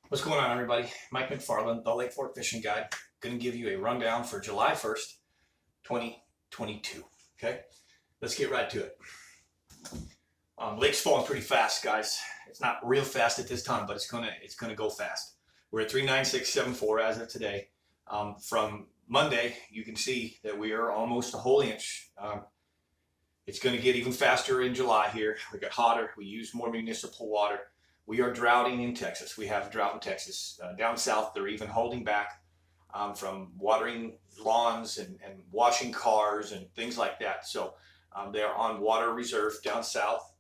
What's going on, everybody? Mike McFarland, the Lake Fork Fishing Guide. Going to give you a rundown for July 1st, 2022. Okay, let's get right to it. Lake's falling pretty fast, guys. It's not real fast at this time, but it's gonna go fast. We're at 39674 as of today. From Monday, you can see that we are almost a whole inch. It's going to get even faster in July here. We get hotter. We use more municipal water. We are droughting in Texas. We have drought in Texas. Down south, they're even holding back from watering lawns and washing cars and things like that. So they're on water reserve down south,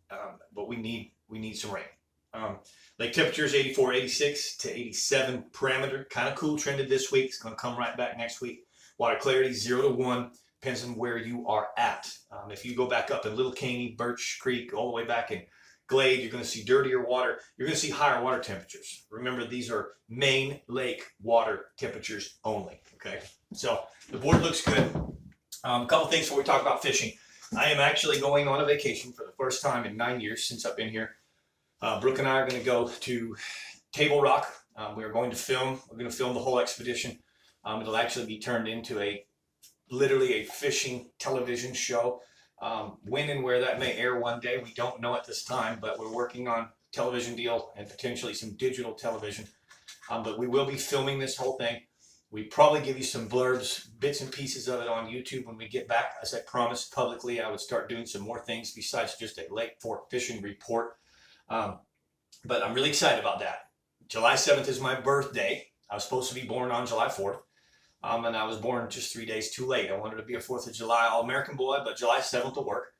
but we need some rain. Lake temperature is 84, 86 to 87 parameter. Kind of cool, trended this week. It's going to come right back next week. Water clarity 0 to 1. Depends on where you are at. If you go back up in Little Caney, Birch Creek, all the way back in Glade, you're going to see dirtier water. You're going to see higher water temperatures. Remember, these are main lake water temperatures only. Okay, so the board looks good. A couple things before we talk about fishing. I am actually going on a vacation for the first time in 9 years since I've been here. Brooke and I are going to go to Table Rock. We're going to film. We're going to film the whole expedition. It'll actually be turned into literally a fishing television show. When and where that may air one day, we don't know at this time, but we're working on a television deal and potentially some digital television. But we will be filming this whole thing. We probably give you some blurbs, bits and pieces of it on YouTube when we get back. As I promised publicly, I would start doing some more things besides just a Lake Fork fishing report. But I'm really excited about that. July 7th is my birthday. I was supposed to be born on July 4th. And I was born just 3 days too late. I wanted to be a 4th of July All-American boy, but July 7th will work.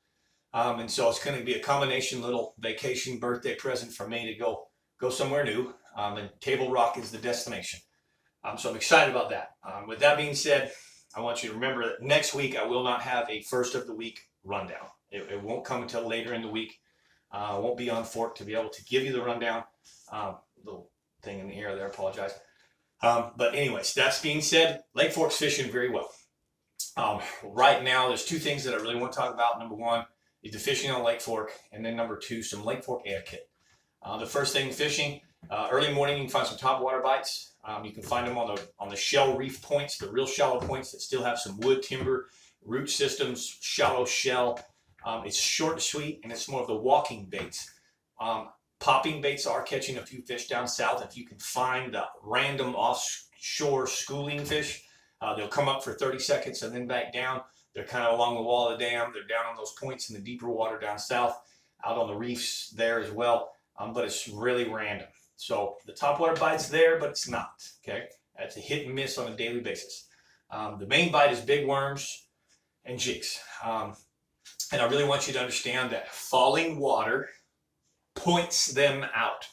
And so it's going to be a combination little vacation birthday present for me to go somewhere new. And Table Rock is the destination. So I'm excited about that. With that being said, I want you to remember that next week I will not have a first of the week rundown. It won't come until later in the week. I won't be on Fork to be able to give you the rundown. Little thing in the air there, I apologize. But anyways, that being said, Lake Fork's fishing very well. Right now, there's two things that I really want to talk about. Number one is the fishing on Lake Fork, and then number two, some Lake Fork etiquette. The first thing, fishing. Early morning, you can find some topwater bites. You can find them on the shell reef points, the real shallow points that still have some wood, timber, root systems, shallow shell. It's short and sweet, and it's more of the walking baits. Popping baits are catching a few fish down south. If you can find the random offshore schooling fish, they'll come up for 30 seconds and then back down. They're kind of along the wall of the dam. They're down on those points in the deeper water down south, out on the reefs there as well. But it's really random. So the topwater bite's there, but it's not. Okay, that's a hit and miss on a daily basis. The main bite is big worms and jigs. And I really want you to understand that falling water points them out.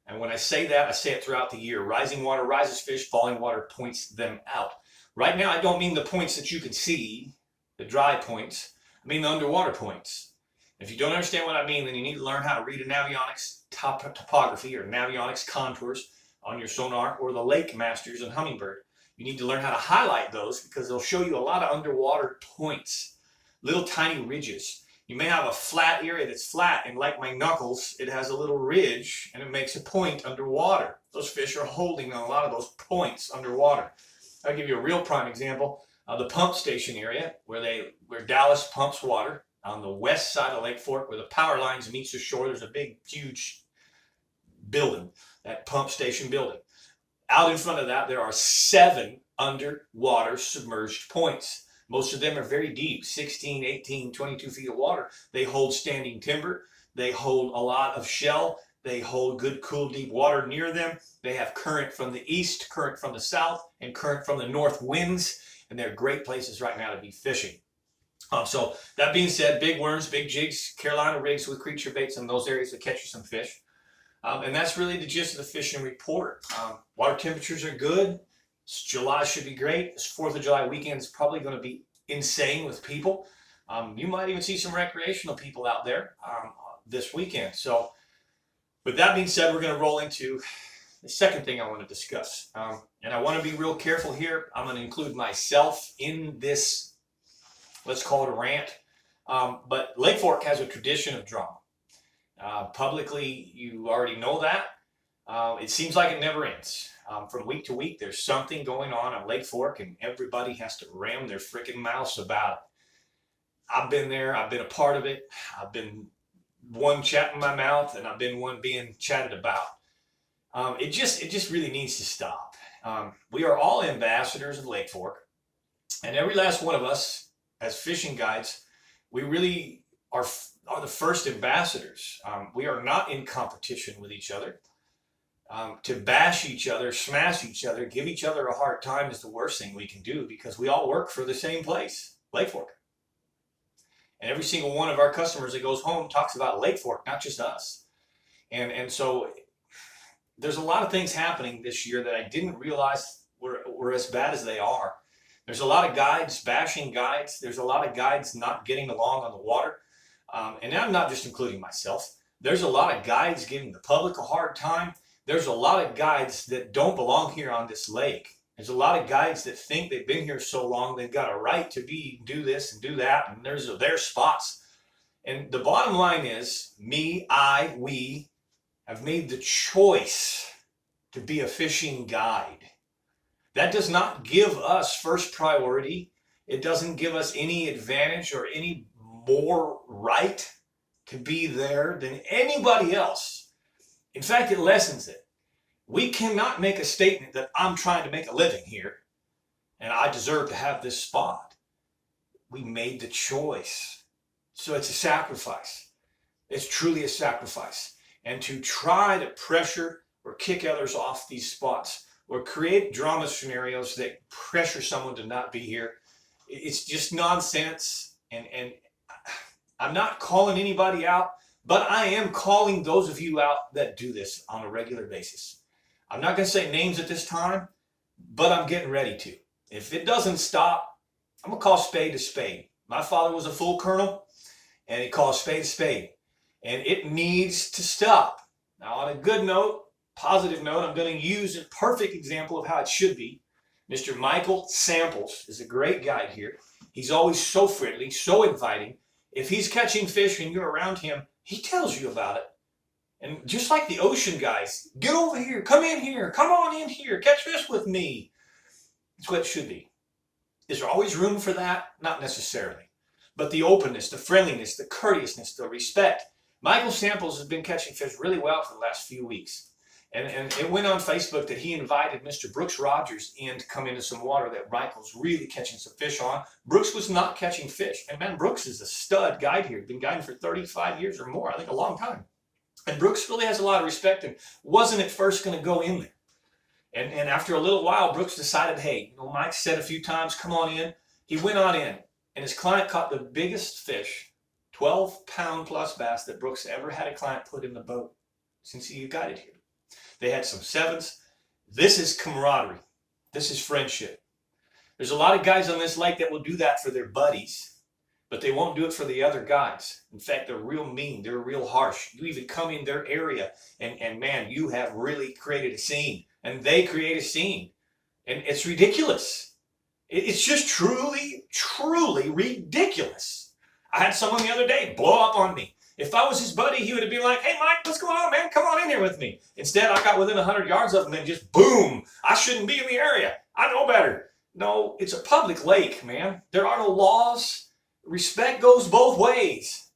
And when I say that, I say it throughout the year. Rising water rises fish, falling water points them out. Right now, I don't mean the points that you can see, the dry points. I mean the underwater points. If you don't understand what I mean, then you need to learn how to read a navionics topography or navionics contours on your sonar or the Lake Masters and Humminbird. You need to learn how to highlight those because they'll show you a lot of underwater points, little tiny ridges. You may have a flat area that's flat, and like my knuckles, it has a little ridge, and it makes a point underwater. Those fish are holding on a lot of those points underwater. I'll give you a real prime example. The pump station area, where Dallas pumps water, on the west side of Lake Fork, where the power lines meets the shore, there's a big, huge building, that pump station building. Out in front of that, there are 7 underwater submerged points. Most of them are very deep, 16, 18, 22 feet of water. They hold standing timber. They hold a lot of shell. They hold good, cool, deep water near them. They have current from the east, current from the south, and current from the north winds. And they're great places right now to be fishing. So that being said, big worms, big jigs, Carolina rigs with creature baits in those areas to catch you some fish. And that's really the gist of the fishing report. Water temperatures are good. July should be great. This 4th of July weekend is probably going to be insane with people. You might even see some recreational people out there this weekend. So with that being said, we're going to roll into the second thing I want to discuss. And I want to be real careful here. I'm going to include myself in this, let's call it a rant. But Lake Fork has a tradition of drama. Publicly, you already know that. It seems like it never ends. From week to week, there's something going on Lake Fork, and everybody has to ram their freaking mouths about it. I've been there. I've been a part of it. I've been one chatting my mouth, and I've been one being chatted about. It just really needs to stop. We are all ambassadors of Lake Fork, and every last one of us, as fishing guides, we really are the first ambassadors. We are not in competition with each other. To bash each other, smash each other, give each other a hard time is the worst thing we can do, because we all work for the same place, Lake Fork. And every single one of our customers that goes home talks about Lake Fork, not just us. And so there's a lot of things happening this year that I didn't realize were as bad as they are. There's a lot of guides bashing guides. There's a lot of guides not getting along on the water. And I'm not just including myself. There's a lot of guides giving the public a hard time. There's a lot of guides that don't belong here on this lake. There's a lot of guides that think they've been here so long, they've got a right to do this and do that, and there's their spots. And the bottom line is, we have made the choice to be a fishing guide. That does not give us first priority. It doesn't give us any advantage or any more right to be there than anybody else. In fact, it lessens it. We cannot make a statement that I'm trying to make a living here and I deserve to have this spot. We made the choice. So it's a sacrifice. It's truly a sacrifice. And to try to pressure or kick others off these spots or create drama scenarios that pressure someone to not be here, it's just nonsense. And I'm not calling anybody out, but I am calling those of you out that do this on a regular basis. I'm not going to say names at this time, but I'm getting ready to. If it doesn't stop, I'm going to call spade a spade. My father was a full colonel, and he called spade a spade. And it needs to stop. Now, on a good note, positive note, I'm going to use a perfect example of how it should be. Mr. Michael Samples is a great guide here. He's always so friendly, so inviting. If he's catching fish and you're around him, he tells you about it. And just like the ocean guys, get over here, come in here, come on in here, catch fish with me. That's what it should be. Is there always room for that? Not necessarily. But the openness, the friendliness, the courteousness, the respect. Michael Samples has been catching fish really well for the last few weeks. And it went on Facebook that he invited Mr. Brooks Rogers in to come into some water that Michael's really catching some fish on. Brooks was not catching fish. And man, Brooks is a stud guide here. Been guiding for 35 years or more, I think a long time. And Brooks really has a lot of respect and wasn't at first going to go in there. And after a little while, Brooks decided, hey, Mike said a few times, come on in. He went on in, and his client caught the biggest fish, 12-pound plus bass that Brooks ever had a client put in the boat since he guided here. They had some sevens. This is camaraderie. This is friendship. There's a lot of guys on this lake that will do that for their buddies, but they won't do it for the other guys. In fact, they're real mean. They're real harsh. You even come in their area, and man, you have really created a scene. And they create a scene. And it's ridiculous. It's just truly, truly ridiculous. I had someone the other day blow up on me. If I was his buddy, he would have been like, hey, Mike, what's going on, man? Come on in here with me. Instead, I got within 100 yards of him and just boom. I shouldn't be in the area. I know better. No, it's a public lake, man. There are no laws. Respect goes both ways.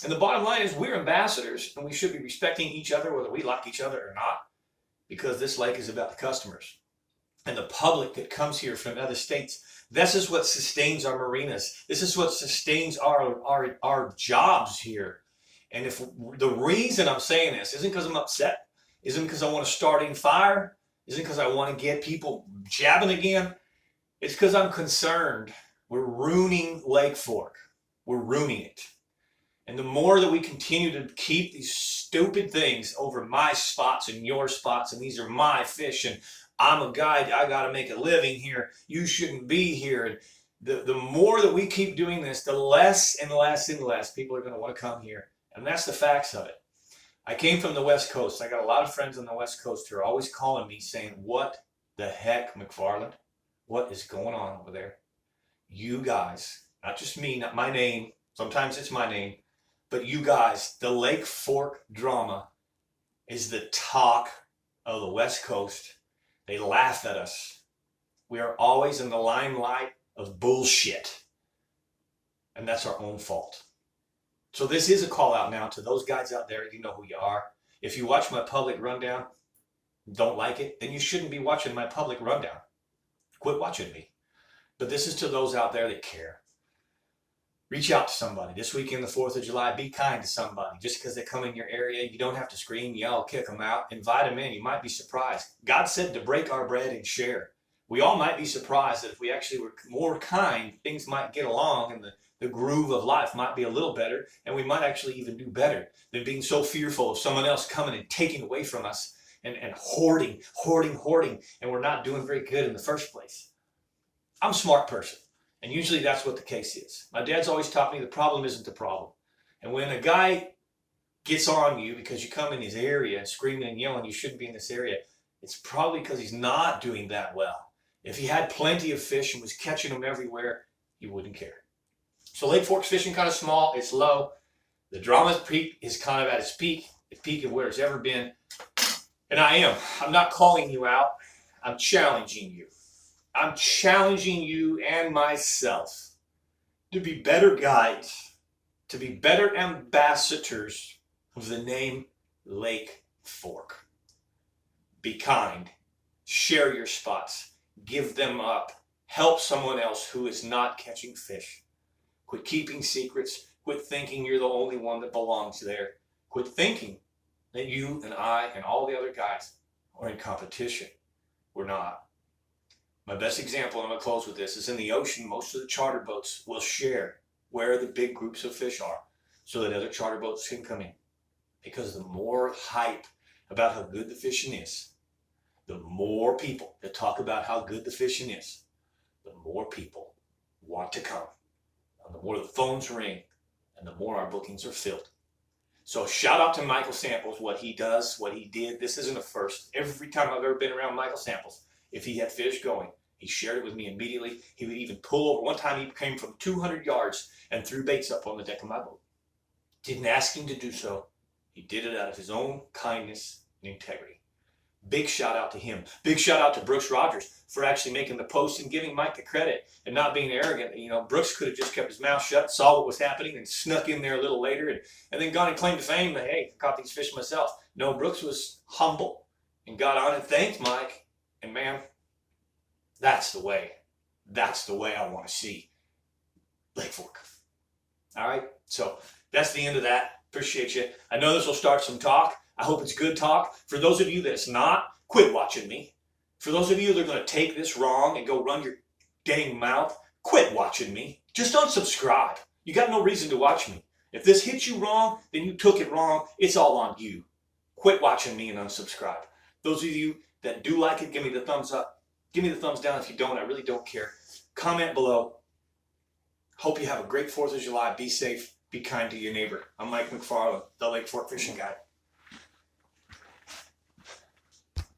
And the bottom line is we're ambassadors, and we should be respecting each other, whether we like each other or not, because this lake is about the customers and the public that comes here from other states. This is what sustains our marinas. This is what sustains our jobs here. And if the reason I'm saying this isn't because I'm upset, isn't because I want to start in fire, isn't because I want to get people jabbing again, it's because I'm concerned. We're ruining Lake Fork. We're ruining it. And the more that we continue to keep these stupid things over my spots and your spots, and these are my fish, and I'm a guide, I got to make a living here, you shouldn't be here. And the more that we keep doing this, the less and less and less people are going to want to come here. And that's the facts of it. I came from the West Coast. I got a lot of friends on the West Coast who are always calling me saying, what the heck, McFarland? What is going on over there? You guys, not just me, not my name. Sometimes it's my name. But you guys, the Lake Fork drama is the talk of the West Coast, they laugh at us. We are always in the limelight of bullshit. And that's our own fault. So this is a call out now to those guys out there. You know who you are. If you watch my public rundown, don't like it, then you shouldn't be watching my public rundown. Quit watching me. But this is to those out there that care. Reach out to somebody. This weekend, the 4th of July, be kind to somebody. Just because they come in your area, you don't have to scream, yell, kick them out. Invite them in. You might be surprised. God said to break our bread and share. We all might be surprised that if we actually were more kind, things might get along and the groove of life might be a little better, and we might actually even do better than being so fearful of someone else coming and taking away from us and hoarding, and we're not doing very good in the first place. I'm a smart person, and usually that's what the case is. My dad's always taught me the problem isn't the problem. And when a guy gets on you because you come in his area and screaming and yelling, you shouldn't be in this area, it's probably because he's not doing that well. If he had plenty of fish and was catching them everywhere, he wouldn't care. So Lake Fork's fishing kind of small, it's low. The drama peak is kind of at its peak, the peak of where it's ever been. And I'm not calling you out, I'm challenging you. I'm challenging you and myself to be better guides, to be better ambassadors of the name Lake Fork. Be kind, share your spots, give them up, help someone else who is not catching fish. Quit keeping secrets. Quit thinking you're the only one that belongs there. Quit thinking that you and I and all the other guys are in competition. We're not. My best example, and I'm going to close with this, is in the ocean, most of the charter boats will share where the big groups of fish are so that other charter boats can come in. Because the more hype about how good the fishing is, the more people that talk about how good the fishing is, the more people want to come. And the more the phones ring, and the more our bookings are filled. So shout out to Michael Samples, what he does, what he did. This isn't a first. Every time I've ever been around Michael Samples, if he had fish going, he shared it with me immediately. He would even pull over. One time he came from 200 yards and threw baits up on the deck of my boat. Didn't ask him to do so. He did it out of his own kindness and integrity. Big shout out to him. Big shout out to Brooks Rogers for actually making the post and giving Mike the credit and not being arrogant. You know, Brooks could have just kept his mouth shut, saw what was happening, and snuck in there a little later and then gone and claimed to fame that, hey, I caught these fish myself. No, Brooks was humble and got on and thanked Mike. And man, that's the way. That's the way I want to see Lake Fork. All right, so that's the end of that. Appreciate you. I know this will start some talk. I hope it's good talk. For those of you that it's not, quit watching me. For those of you that are going to take this wrong and go run your dang mouth, quit watching me. Just unsubscribe. You got no reason to watch me. If this hit you wrong, then you took it wrong. It's all on you. Quit watching me and unsubscribe. Those of you that do like it, give me the thumbs up. Give me the thumbs down if you don't. I really don't care. Comment below. Hope you have a great 4th of July. Be safe. Be kind to your neighbor. I'm Mike McFarland, the Lake Fork Fishing Guide.